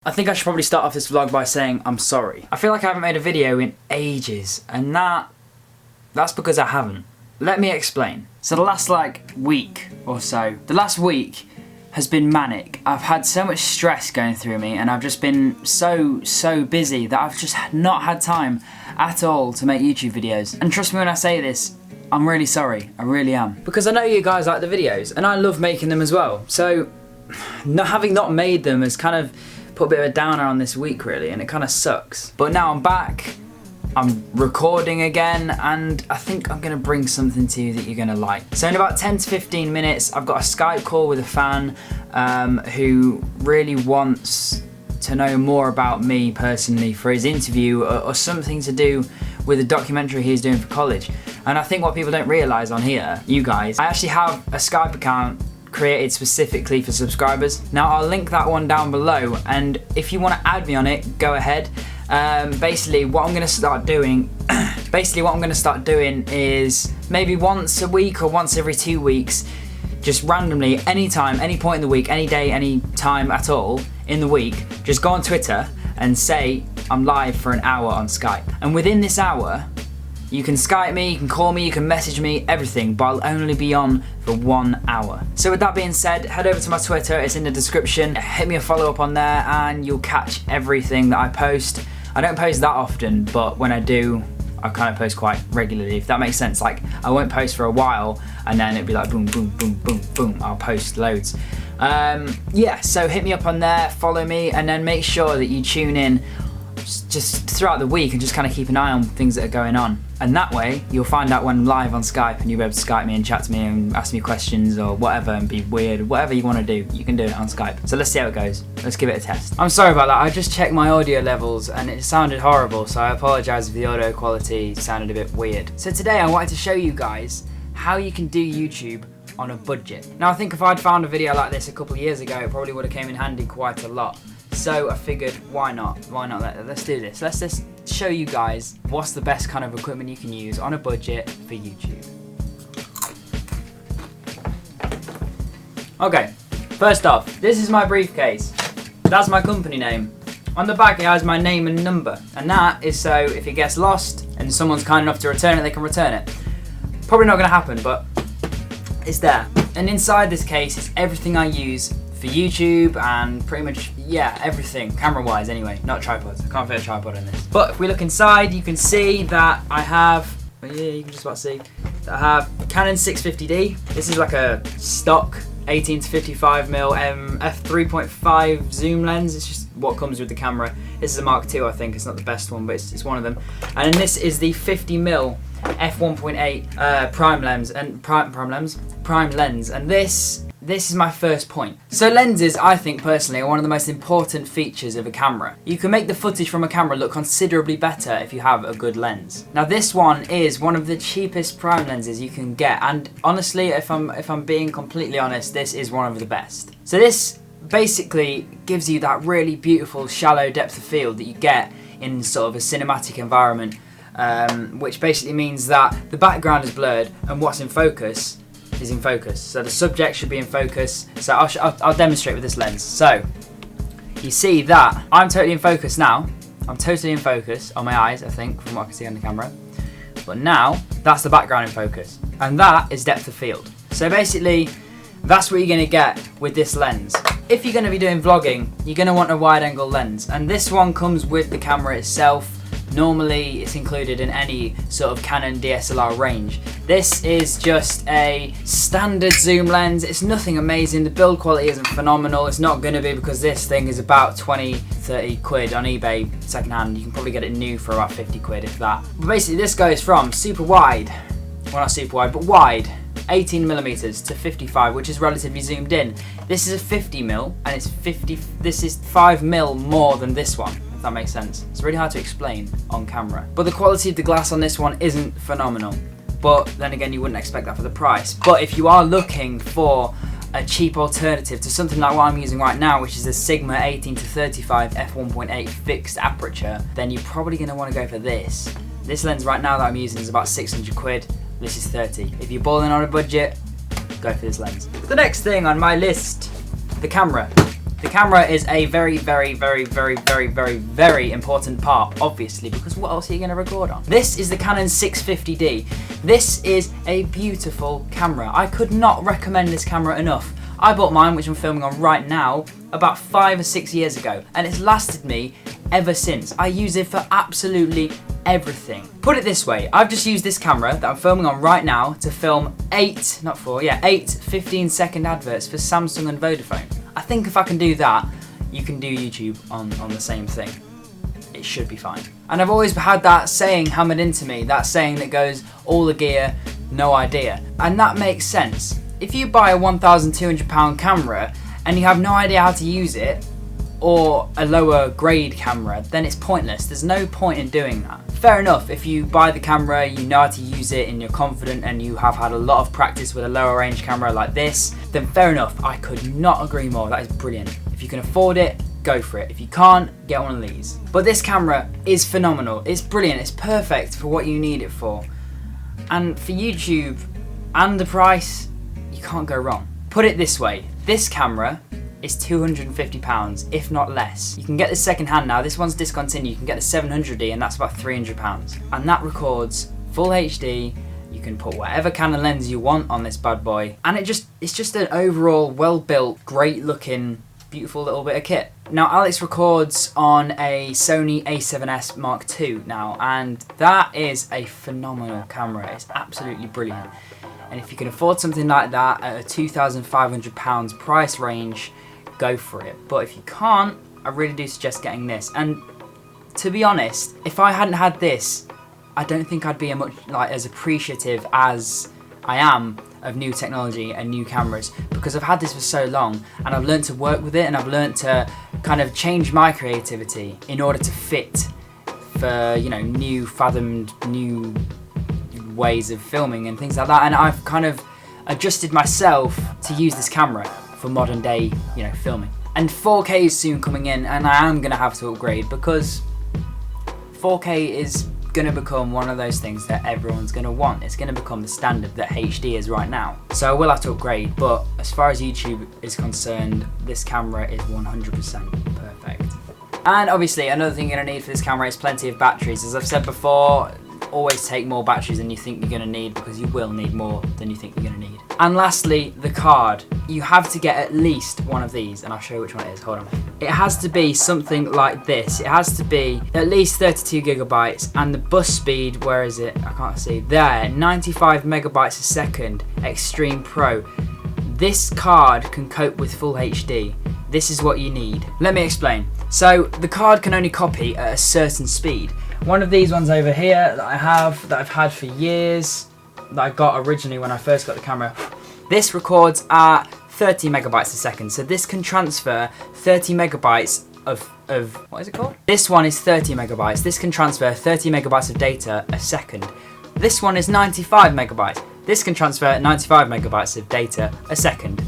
I think I should probably start off this vlog by saying I'm sorry. I feel like I haven't made a video in ages, and that's because I haven't. Let me explain. So the last week or so, the last week has been manic. I've had so much stress going through me, and I've just been so busy that I've just not had time at all to make YouTube videos. And trust me when I say this, I'm really sorry, I really am. Because I know you guys like the videos, and I love making them as well. So having not made them has kind of put a bit of a downer on this week really, and it kind of sucks. But now I'm back, I'm recording again, and I think I'm gonna bring something to you that you're gonna like. So in about 10 to 15 minutes, I've got a Skype call with a fan who really wants to know more about me personally for his interview or something to do with a documentary he's doing for college. And I think what people don't realise on here, you guys, I actually have a Skype account created specifically for subscribers. Now I'll link that one down below, and if you want to add me on it, go ahead. Basically what I'm going to start doing is maybe once a week or once every 2 weeks, just randomly, anytime, any point in the week, any day, any time at all in the week, just go on Twitter and say I'm live for an hour on Skype. And within this hour, you can Skype me, you can call me, you can message me, everything, but I'll only be on for 1 hour. So with that being said, head over to my Twitter, it's in the description, hit me a follow up on there and you'll catch everything that I post. I don't post that often, but when I do, I kind of post quite regularly, if that makes sense. Like, I won't post for a while and then it'll be like boom, boom, boom, boom, boom, I'll post loads. Yeah, so hit me up on there, follow me, and then make sure that you tune in just throughout the week and just kind of keep an eye on things that are going on. And that way, you'll find out when I'm live on Skype and you'll be able to Skype me and chat to me and ask me questions or whatever and be weird, whatever you want to do, you can do it on Skype. So let's see how it goes. Let's give it a test. I'm sorry about that, I just checked my audio levels and it sounded horrible, so I apologise if the audio quality sounded a bit weird. So today I wanted to show you guys how you can do YouTube on a budget. Now I think if I'd found a video like this a couple of years ago, it probably would have came in handy quite a lot. So I figured, why not? Let's do this. Let's just show you guys what's the best kind of equipment you can use on a budget for YouTube. Okay, first off, this is my briefcase. That's my company name. On the back it has my name and number, and that is so if it gets lost and someone's kind enough to return it, they can return it. Probably not gonna happen, but it's there. And inside this case is everything I use for YouTube and pretty much, yeah, everything, camera-wise anyway, not tripods. I can't fit a tripod in this. But if we look inside, you can see that I have, well, yeah, you can just about see, that I have Canon 650D. This is like a stock 18 to 55mm f3.5 zoom lens. It's just what comes with the camera. This is a Mark II, I think. It's not the best one, but it's one of them. And then this is the 50mm f1.8 prime lens, and prime lens, and this is my first point. So lenses, I think personally, are one of the most important features of a camera. You can make the footage from a camera look considerably better if you have a good lens. Now this one is one of the cheapest prime lenses you can get, and honestly, if I'm being completely honest, this is one of the best. So this basically gives you that really beautiful shallow depth of field that you get in sort of a cinematic environment, which basically means that the background is blurred and what's in focus is in focus. So the subject should be in focus. So I'll demonstrate with this lens. So you see that I'm totally in focus now. I'm totally in focus on my eyes, I think, from what I can see on the camera. But now that's the background in focus, and that is depth of field. So basically that's what you're going to get with this lens. If you're going to be doing vlogging, you're going to want a wide angle lens, and this one comes with the camera itself. Normally it's included in any sort of Canon DSLR range. This is just a standard zoom lens. It's nothing amazing. The build quality isn't phenomenal. It's not going to be, because this thing is about 20-30 quid on eBay secondhand. You can probably get it new for about 50 quid if that. But basically this goes from super wide, well not super wide, but wide, 18mm to 55, which is relatively zoomed in. This is a 50mm and it's 50, this is 5mm more than this one. If that makes sense. It's really hard to explain on camera. But the quality of the glass on this one isn't phenomenal. But then again, you wouldn't expect that for the price. But if you are looking for a cheap alternative to something like what I'm using right now, which is a Sigma 18 to 35 f1.8 fixed aperture, then you're probably going to want to go for this. This lens right now that I'm using is about 600 quid. This is 30. If you're balling on a budget, go for this lens. The next thing on my list, the camera. The camera is a very, very, very, very, very, very, very important part, obviously, because what else are you going to record on? This is the Canon 650D. This is a beautiful camera. I could not recommend this camera enough. I bought mine, which I'm filming on right now, about 5 or 6 years ago, and it's lasted me ever since. I use it for absolutely everything. Put it this way, I've just used this camera that I'm filming on right now to film 8 15-second adverts for Samsung and Vodafone. I think if I can do that, you can do YouTube on the same thing. It should be fine. And I've always had that saying hammered into me, that saying that goes, all the gear, no idea. And that makes sense. If you buy a £1,200 camera and you have no idea how to use it, or a lower grade camera, then it's pointless. There's no point in doing that. Fair enough, if you buy the camera, you know how to use it and you're confident and you have had a lot of practice with a lower range camera like this, then fair enough. I could not agree more. That is brilliant. If you can afford it, go for it. If you can't, get one of these. But this camera is phenomenal. It's brilliant. It's perfect for what you need it for. And for YouTube and the price, you can't go wrong. Put it this way, this camera is £250, if not less. You can get this second hand now. This one's discontinued. You can get the 700D and that's about £300. And that records full HD. You can put whatever kind of lens you want on this bad boy. And it's just an overall well-built, great looking, beautiful little bit of kit. Now Alex records on a Sony a7S Mark II now, and that is a phenomenal camera. It's absolutely brilliant. And if you can afford something like that at a £2,500 price range, go for it. But if you can't, I really do suggest getting this. And to be honest, if I hadn't had this, I don't think I'd be as appreciative as I am of new technology and new cameras, because I've had this for so long and I've learned to work with it, and I've learned to kind of change my creativity in order to fit for, you know, new ways of filming and things like that. And I've kind of adjusted myself to use this camera for modern day, you know, filming. And 4K is soon coming in, and I am going to have to upgrade, because 4K is going to become one of those things that everyone's going to want. It's going to become the standard that HD is right now. So I will have to upgrade, but as far as YouTube is concerned, this camera is 100% perfect. And obviously another thing you're going to need for this camera is plenty of batteries. As I've said before, always take more batteries than you think you're going to need, because you will need more than you think you're going to need. And lastly, the card. You have to get at least one of these, and I'll show you which one it is. Hold on. It has to be something like this. It has to be at least 32 gigabytes, and the bus speed, where is it? I can't see. There, 95 megabytes a second, Extreme Pro. This card can cope with full HD. This is what you need. Let me explain. So the card can only copy at a certain speed. One of these ones over here that I have, that I've had for years, that I got originally when I first got the camera, this records at 30 megabytes a second. So this can transfer 30 megabytes of what is it called? This one is 30 megabytes. This can transfer 30 megabytes of data a second. This one is 95 megabytes. This can transfer 95 megabytes of data a second.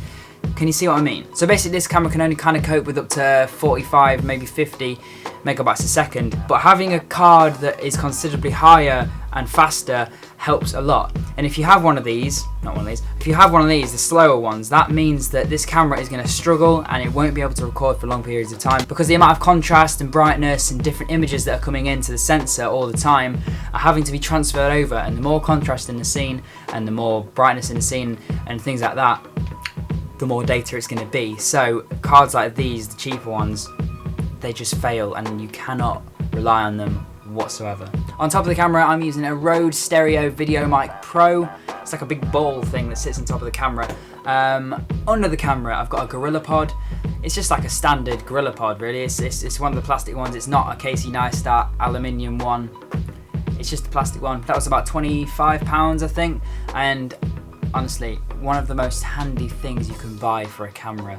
Can you see what I mean? So basically this camera can only kind of cope with up to 45, maybe 50 megabytes a second, but having a card that is considerably higher and faster helps a lot. And if you have one of these, if you have one of these, the slower ones, that means that this camera is going to struggle and it won't be able to record for long periods of time, because the amount of contrast and brightness and different images that are coming into the sensor all the time are having to be transferred over, and the more contrast in the scene and the more brightness in the scene and things like that, the more data it's going to be. So cards like these, the cheaper ones, they just fail and you cannot rely on them whatsoever. On top of the camera, I'm using a Rode Stereo Video Mic Pro. It's like a big ball thing that sits on top of the camera. Under the camera, I've got a Gorilla Pod. It's just like a standard Gorilla Pod, really. It's one of the plastic ones. It's not a Casey Neistat aluminium one. It's just a plastic one. That was about £25, I think. And honestly, one of the most handy things you can buy for a camera.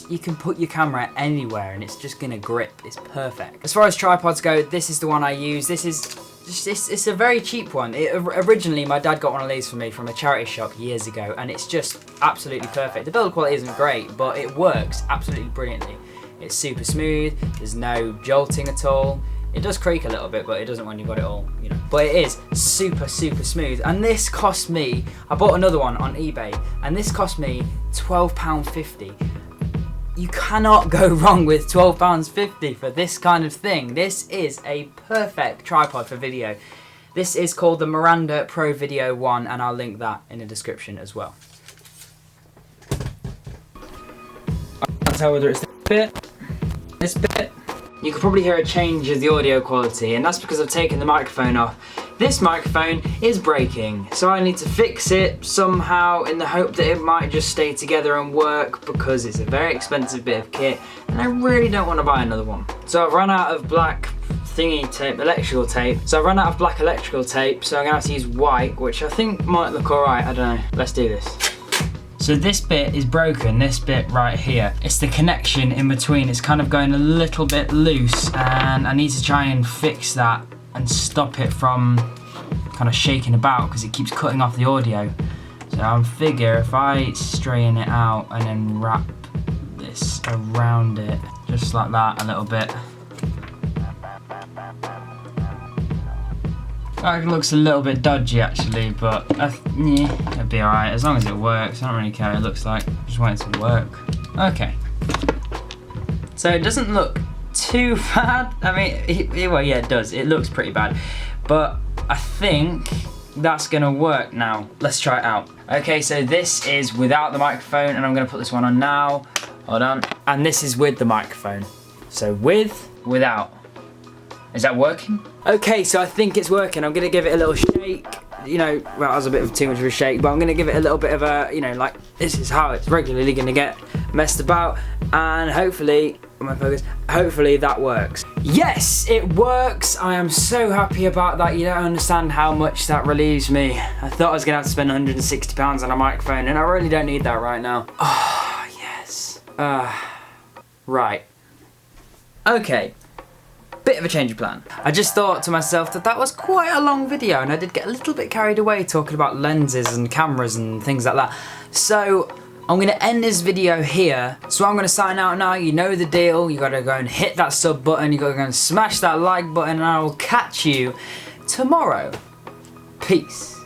You can put your camera anywhere and it's just gonna grip. It's perfect. As far as tripods go, this is the one I use. It's a very cheap one. Originally, my dad got one of these for me from a charity shop years ago, and it's just absolutely perfect. The build quality isn't great, but it works absolutely brilliantly. It's super smooth. There's no jolting at all. It does creak a little bit, but it doesn't when you've got it all, you know. But it is super, super smooth. And this cost me, I bought another one on eBay, and this cost me £12.50. you cannot go wrong with £12.50 for this kind of thing. This is a perfect tripod for video. This is called the Miranda Pro Video 1, and I'll link that in the description as well. I can't tell whether it's this bit. You can probably hear a change of the audio quality, and that's because I've taken the microphone off. This microphone is breaking, so I need to fix it somehow in the hope that it might just stay together and work, because it's a very expensive bit of kit and I really don't want to buy another one. So I've run out of black electrical tape. So I'm gonna have to use white, which I think might look alright, I don't know. Let's do this. So this bit is broken, this bit right here. It's the connection in between. It's kind of going a little bit loose, and I need to try and fix that and stop it from kind of shaking about because it keeps cutting off the audio. So I figure if I straighten it out and then wrap this around it, just like that a little bit. That looks a little bit dodgy actually, but yeah, it'll be alright as long as it works. I don't really care what it looks like, just want it to work. Okay. So it doesn't look too bad. I mean, well, yeah, it does. It looks pretty bad, but I think that's gonna work now. Let's try it out. Okay, so this is without the microphone, and I'm gonna put this one on now. Hold on. And this is with the microphone. So without. Is that working? Okay, so I think it's working. I'm gonna give it a little shake. You know, well, that was a bit of too much of a shake, but I'm gonna give it a little bit of a, you know, like, this is how it's regularly gonna get messed about, and hopefully, hopefully that works. Yes, it works. I am so happy about that. You don't understand how much that relieves me. I thought I was gonna have to spend £160 on a microphone, and I really don't need that right now. Oh, yes. Right. Okay. Bit of a change of plan. I just thought to myself that was quite a long video, and I did get a little bit carried away talking about lenses and cameras and things like that. So I'm gonna end this video here. So I'm gonna sign out now. You know the deal. You gotta go and hit that sub button. You gotta go and smash that like button, and I will catch you tomorrow. Peace.